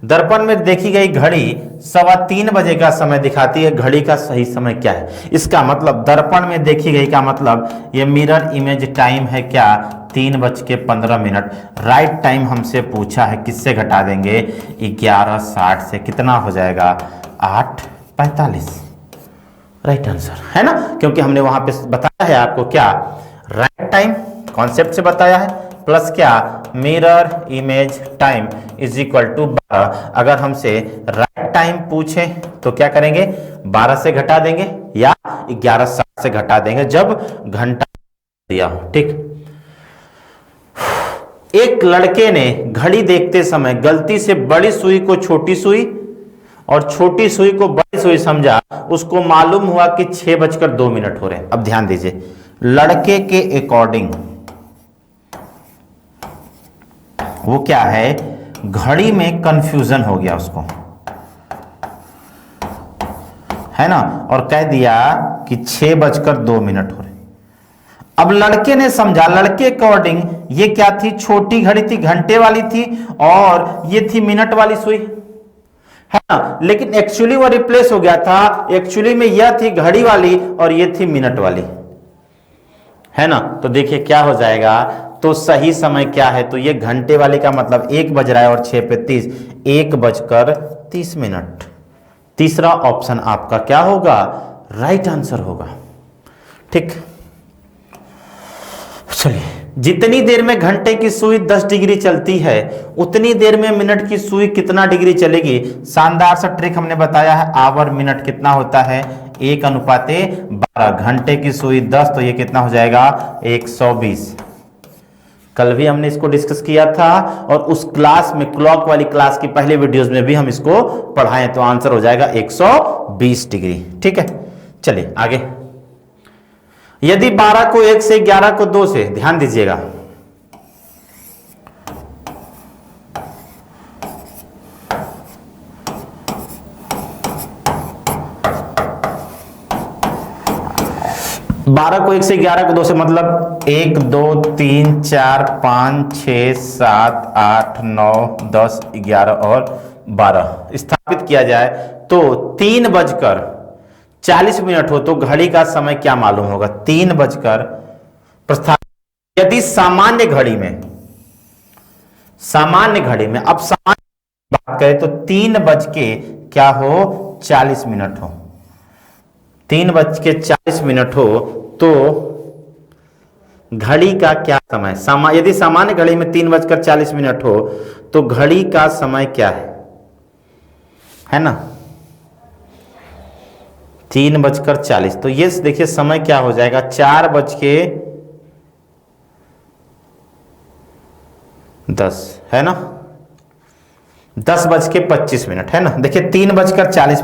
दर्पण में देखी गई घड़ी 3:15 बजे का समय दिखाती है। घड़ी का सही समय क्या है? इसका मतलब दर्पण में देखी गई का मतलब ये मिरर इमेज टाइम है क्या? 3:15। राइट टाइम हमसे पूछा है, किससे घटा देंगे? 11:60 से। कितना हो जाएगा? 8:45। राइट आंसर है ना, क्योंकि हमने वहां पे बताया है आपको क्या? राइट टाइम कॉन्सेप्ट से बताया है, प्लस क्या? Mirror image time is equal to 12। अगर हमसे राइट टाइम पूछे तो क्या करेंगे? 12 से घटा देंगे या 11:60 से घटा देंगे जब घंटा दिया हो। ठीक, एक लड़के ने घड़ी देखते समय गलती से बड़ी सुई को छोटी सुई और छोटी सुई को बड़ी सुई समझा। उसको मालूम हुआ कि 6:02 हो रहे हैं। अब ध्यान दीजिए, लड़के के अकॉर्डिंग वो क्या है? घड़ी में कंफ्यूजन हो गया उसको, है ना, और कह दिया कि 6:02 हो रहे। अब लड़के ने समझा, लड़के के अकॉर्डिंग ये क्या थी? छोटी घड़ी थी, घंटे वाली थी, और ये थी मिनट वाली सुई, है ना। लेकिन एक्चुअली वो रिप्लेस हो गया था। एक्चुअली में यह थी घड़ी वाली और ये थी मिनट वाली, है ना। तो देखिए क्या हो जाएगा। तो सही समय क्या है? तो ये घंटे वाले का मतलब 1 बज रहा है और 6 पे 30, 1:30। तीसरा ऑप्शन आपका क्या होगा? राइट आंसर होगा। ठीक, चलिए, जितनी देर में घंटे की सुई 10 डिग्री चलती है उतनी देर में मिनट की सुई कितना डिग्री चलेगी? शानदार सा ट्रिक हमने बताया है। आवर मिनट कितना होता है? 1:12। घंटे की सुई 10, तो ये कितना हो जाएगा? 120। कल भी हमने इसको डिस्कस किया था और उस क्लास में, क्लॉक वाली क्लास की पहले वीडियोस में भी हम इसको पढ़ाएं, तो आंसर हो जाएगा 120 डिग्री। ठीक है, चलिए आगे। यदि 12 को 1 से, 11 को 2 से, ध्यान दीजिएगा, बारह को 1 से, 11 को 2 से, मतलब 1 2 3 4 5 6 7 8 9 10 11 और 12 स्थापित किया जाए तो 3:40 हो तो घड़ी का समय क्या मालूम होगा? 3 बजकर प्रस्थापित। यदि सामान्य घड़ी में, अब सामान्य बात करें तो 3:40 हो, 3:40 हो तो घड़ी का क्या समय? यदि सामान्य घड़ी में 3:40 हो तो घड़ी का समय क्या है ना? 3:40। तो ये देखिए समय क्या हो जाएगा? 4:10 है ना, 10:25 है ना। देखिए 3:40,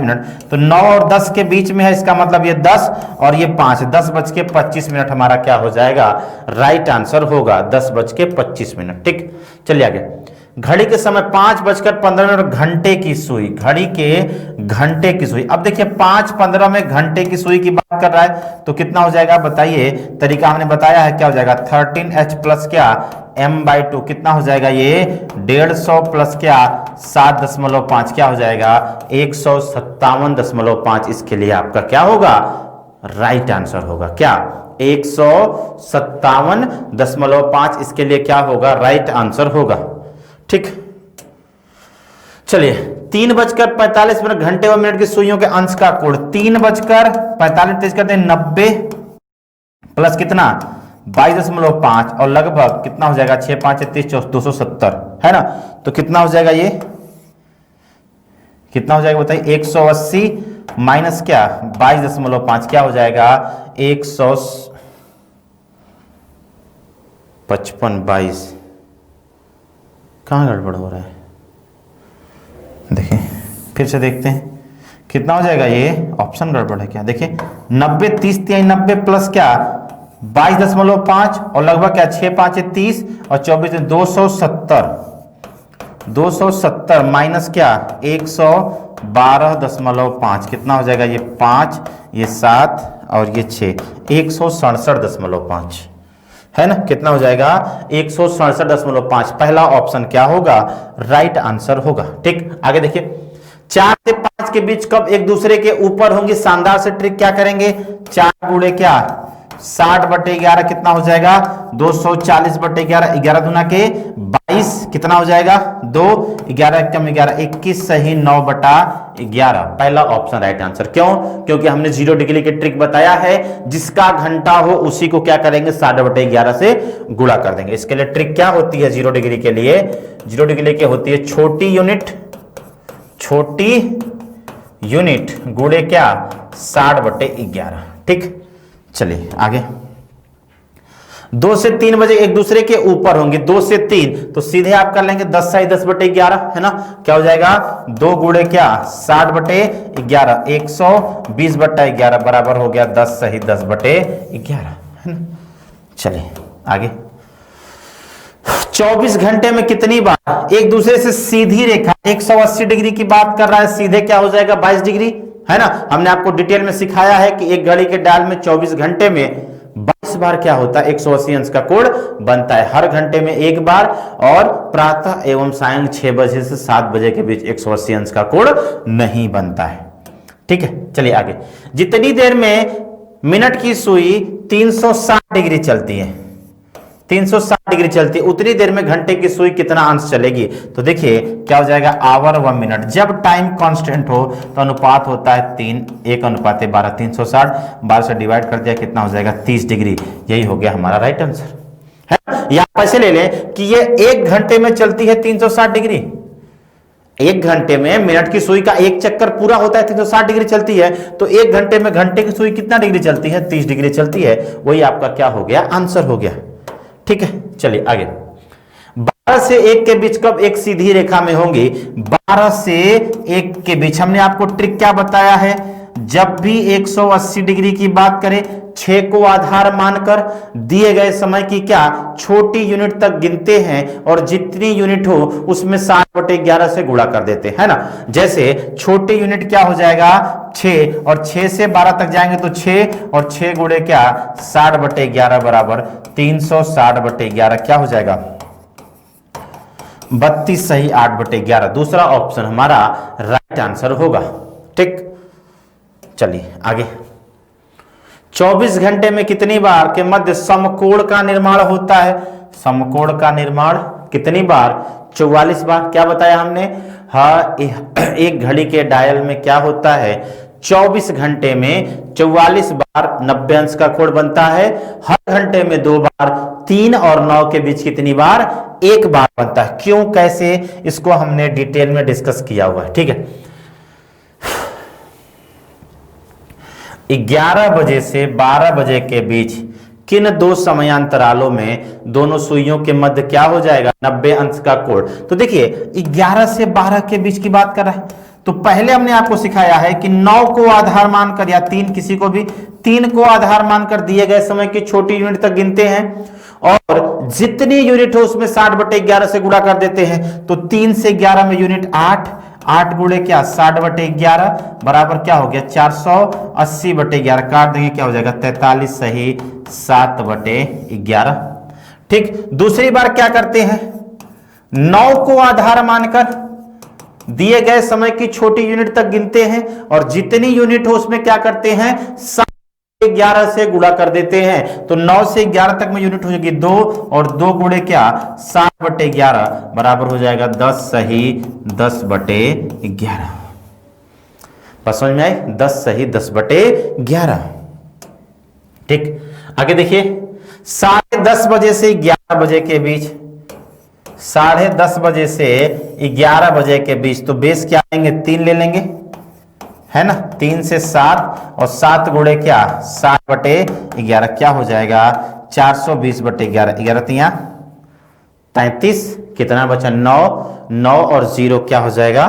तो 9 और 10 के बीच में है, इसका मतलब ये 10 और ये 5, 10:25 हमारा क्या हो जाएगा? राइट आंसर होगा 10:25। ठीक, चलिए आगे। घड़ी के समय 5:15 घंटे की सुई, घड़ी के घंटे की सुई। अब देखिए 5:15 में घंटे की सुई की बात कर रहा है तो कितना हो जाएगा? बताइए, तरीका हमने बताया है, क्या हो जाएगा? 13h प्लस क्या? m/2 कितना हो जाएगा? ये 150 प्लस क्या? 7.5 क्या हो जाएगा? 157.5। इसके लिए आपका क्या होगा? राइट आंसर होगा क्या? 157.5 इसके लिए क्या होगा, राइट आंसर होगा। ठीक, चलिए 3:45 घंटे व मिनट की सुइयों के अंश का कोण 3:45 तेज करते हैं 90 प्लस कितना 22.5 और लगभग कितना हो जाएगा 6 5 30 270 है ना। तो कितना हो जाएगा, ये कितना हो जाएगा बताइए, 180 माइनस क्या 22.5 क्या हो जाएगा 155 कहाँ गड़बड़ हो रहा है, देखिए फिर से देखते हैं कितना हो जाएगा, ये ऑप्शन गड़बड़ है क्या। देखिए 90 30 90 प्लस क्या 22.5 और लगभग क्या 6 5 30 और 24 270 माइनस क्या 112.5 कितना हो जाएगा, ये 5 ये 7 और ये 6 167.5 है ना। कितना हो जाएगा 167.5। पहला ऑप्शन क्या होगा, राइट आंसर होगा। ठीक, आगे देखिए 4 से 5 के बीच कब एक दूसरे के ऊपर होंगे, शानदार से ट्रिक क्या करेंगे, 4 गुणे क्या 60/11 कितना हो जाएगा 240/11 11 दूना के 22 कितना हो जाएगा 2 11 कम 11 21 सही 9/11। पहला ऑप्शन राइट आंसर। क्यों, क्योंकि हमने 0 डिग्री के ट्रिक बताया है, जिसका घंटा हो उसी को क्या करेंगे 60/11 से गुणा कर देंगे। इसके लिए ट्रिक क्या होती है 0 डिग्री के लिए, 0 डिग्री के होती है छोटी यूनिट गुणे क्या 60/11। ठीक, चलिए आगे 2 से 3 बजे एक दूसरे के ऊपर होंगे, 2 से 3 तो सीधे आप कर लेंगे 10 सही 10/11 है ना। क्या हो जाएगा 2 गुणे क्या 60/11 120/11 बराबर हो गया 10 सही 10/11 है ना। चलिए आगे 24 घंटे में कितनी बार एक दूसरे से सीधी रेखा 180 डिग्री की बात कर रहा है, सीधे क्या हो जाएगा 22 डिग्री है ना। हमने आपको डिटेल में सिखाया है कि एक घड़ी के डायल में 24 घंटे में 22 बार क्या होता है 180 अंश का कोण बनता है, हर घंटे में एक बार, और प्रातः एवं सायं 6 बजे से 7 बजे के बीच 180 अंश का कोण नहीं बनता है। ठीक है, चलिए आगे। जितनी देर में मिनट की सुई 360 डिग्री चलती है, 360 डिग्री चलती है, उतनी देर में घंटे की सुई कितना अंश चलेगी। तो देखिए क्या हो जाएगा आवर व मिनट। जब टाइम कांस्टेंट हो तो अनुपात होता है 3 1:12 360 12 से डिवाइड कर दिया कितना हो जाएगा 30 डिग्री। यही हो गया हमारा राइट आंसर है। या ऐसे ले लें कि ये 1 घंटे में चलती है 360 डिग्री, 1 घंटे में मिनट की सुई का एक चक्कर पूरा होता है 360 डिग्री चलती है, तो 1 घंटे में घंटे की सुई कितना डिग्री चलती है 30 डिग्री चलती है। वही आपका क्या हो गया आंसर हो गया। ठीक है, चलिए आगे 12 से 1 के बीच कब एक सीधी रेखा में होंगी, 12 से 1 के बीच हमने आपको ट्रिक क्या बताया है, जब भी 180 डिग्री की बात करें 6 को आधार मानकर दिए गए समय की क्या छोटी यूनिट तक गिनते हैं और जितनी यूनिट हो उसमें 60/11 से गुणा कर देते हैं ना। जैसे छोटी यूनिट क्या हो जाएगा 6 और 6 से 12 तक जाएंगे तो 6 और 6 गुणे क्या 60/11 बराबर 360/11 क्या हो जाएगा 32 सही 8/11। दूसरा ऑप्शन हमारा राइट आंसर होगा। ठीक, चलिए आगे 24 घंटे में कितनी बार के मध्य समकोण का निर्माण होता है, समकोण का निर्माण कितनी बार 44 बार। क्या बताया हमने, हाँ एक घड़ी के डायल में क्या होता है 24 घंटे में 44 बार 90 अंश का कोण बनता है, हर घंटे में 2 बार, 3 और 9 के बीच कितनी बार 1 बार बनता है। क्यों कैसे इसको हमने डिटेल में डिस्कस किया हुआ है। ठीक है, 11 बजे से 12 बजे के बीच किन 2 समयांतरालों में दोनों सुइयों के मध्य क्या हो जाएगा 90 अंश का कोण। तो देखिए 11 से 12 के बीच की बात कर रहा है, तो पहले हमने आपको सिखाया है कि 9 को आधार मानकर या 3 किसी को भी 3 को आधार मानकर दिए गए समय की छोटी यूनिट तक गिनते हैं और जितनी यूनिट हो उसमें 60/11 से गुणा कर देते हैं। तो 3 से 11 में यूनिट 8 गुणे क्या 60/11 बराबर क्या हो गया 480/11 काट देंगे क्या हो जाएगा 43 सही 7/11। ठीक, दूसरी बार क्या करते हैं 9 को आधार मानकर दिए गए समय की छोटी यूनिट तक गिनते हैं और जितनी यूनिट हो उसमें क्या करते हैं 11 से गुणा कर देते हैं तो 9 से 11 तक में यूनिट हो जाएगी 2 और 2 गुणे क्या 7/11 बराबर हो जाएगा 10 सही 10/11। बस समझ में आई 10 सही 10/11। ठीक, आगे देखिए 10:30 बजे से 11 बजे के बीच, 10:30 बजे से 11 बजे के बीच, तो बेस क्या लेंगे 3 ले लेंगे, है ना, 3 से 7 और 7 गुणे क्या 7/11 क्या हो जाएगा 420/11, 11 तिया 33, कितना बचा 9, 9 और 0 क्या हो जाएगा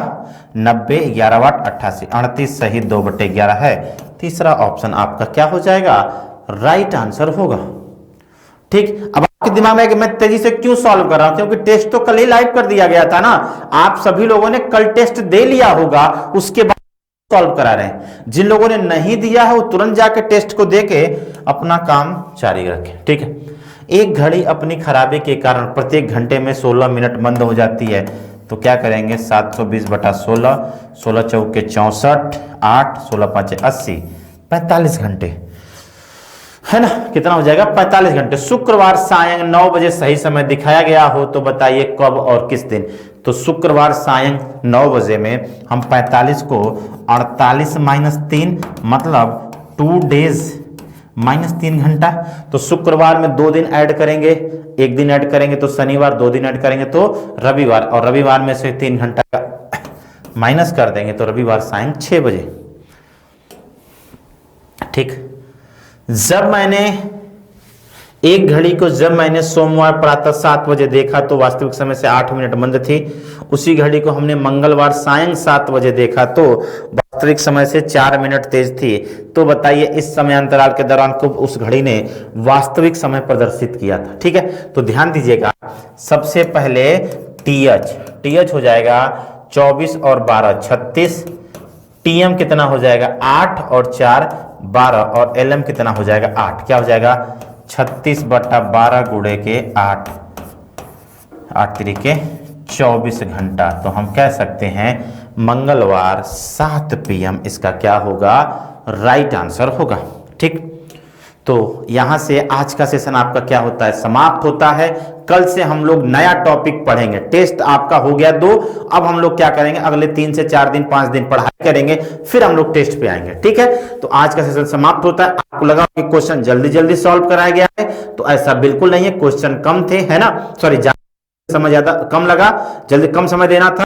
90, 11 वाट 88, 38 सही 2/11 है। तीसरा ऑप्शन आपका क्या हो जाएगा राइट आंसर होगा। ठीक, अब आपके दिमाग में है कि मैं तेजी से क्यों सॉल्व कर रहा हूं, क्योंकि टेस्ट तो कल ही लाइव कर दिया गया था ना, आप सभी लोगों ने कल टेस्ट दे लिया होगा, उसके बाद सॉल्व करा रहे हैं। जिन लोगों ने नहीं दिया है वो तुरंत जाके टेस्ट को देके अपना काम जारी रखें। ठीक है, एक घड़ी अपनी खराबी के कारण प्रत्येक घंटे में 16 मिनट बंद हो जाती है, तो क्या करेंगे 720/16, 16 चौके 64, 8, 16 पांचे 80, 45 घंटे, है ना, कितना हो जाएगा 45 घंटे। शुक्रवार सायं 9 बजे सही समय दिखाया गया हो तो बताइए कब और किस दिन। तो शुक्रवार सायं 9 बजे में हम 45 को 48 - 3 मतलब 2 डेज -3 घंटा, तो शुक्रवार में 2 दिन ऐड करेंगे, 1 दिन ऐड करेंगे तो शनिवार, 2 दिन ऐड करेंगे तो रविवार, और रविवार में से 3 घंटा का माइनस कर देंगे तो रविवार सायं 6 बजे। ठीक, जब मैंने एक घड़ी को जब मैंने सोमवार प्रातः 7 बजे देखा तो वास्तविक समय से 8 मिनट बंद थी, उसी घड़ी को हमने मंगलवार सायं 7 बजे देखा तो वास्तविक समय से 4 मिनट तेज थी। तो बताइए इस समय अंतराल के दौरान कब उस घड़ी ने वास्तविक समय प्रदर्शित किया था। ठीक है, तो ध्यान दीजिएगा, सबसे पहले टीएच हो जाएगा 24 और 12 36, टीएम कितना हो जाएगा 8 और 4 12, और एलएम कितना हो जाएगा 8, क्या हो जाएगा 36/12 गुणे के 8, 8 तिरिके 24 घंटा। तो हम कह सकते हैं मंगलवार 7 PM इसका क्या होगा राइट आंसर होगा। ठीक, तो यहां से आज का सेशन आपका क्या होता है समाप्त होता है। कल से हम लोग नया टॉपिक पढ़ेंगे। टेस्ट आपका हो गया 2, अब हम लोग क्या करेंगे अगले 3 से 4 दिन 5 दिन पढ़ाई करेंगे, फिर हम लोग टेस्ट पे आएंगे। ठीक है, तो आज का सेशन समाप्त होता है। आपको लगा कि क्वेश्चन जल्दी जल्दी सॉल्व कराया गया है, तो ऐसा बिल्कुल नहीं है, क्वेश्चन कम थे, है ना, सॉरी समय ज्यादा कम लगा, जल्दी कम समय देना था।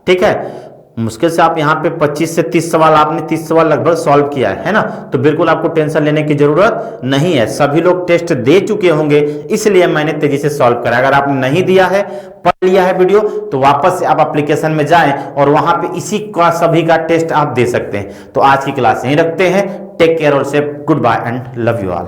ठीक है, मुश्किल से आप यहाँ पे 25 से 30 सवाल, आपने 30 सवाल लगभग सॉल्व किया है ना, तो बिल्कुल आपको टेंशन लेने की जरूरत नहीं है। सभी लोग टेस्ट दे चुके होंगे, इसलिए मैंने तेजी से सॉल्व करा। अगर आपने नहीं दिया है, पढ़ लिया है वीडियो, तो वापस से आप एप्लीकेशन में जाएं और वहां पे इसी का सभी का टेस्ट आप दे सकते हैं। तो आज की क्लास यहीं रखते हैं। टेक केयर और say goodbye and love you all.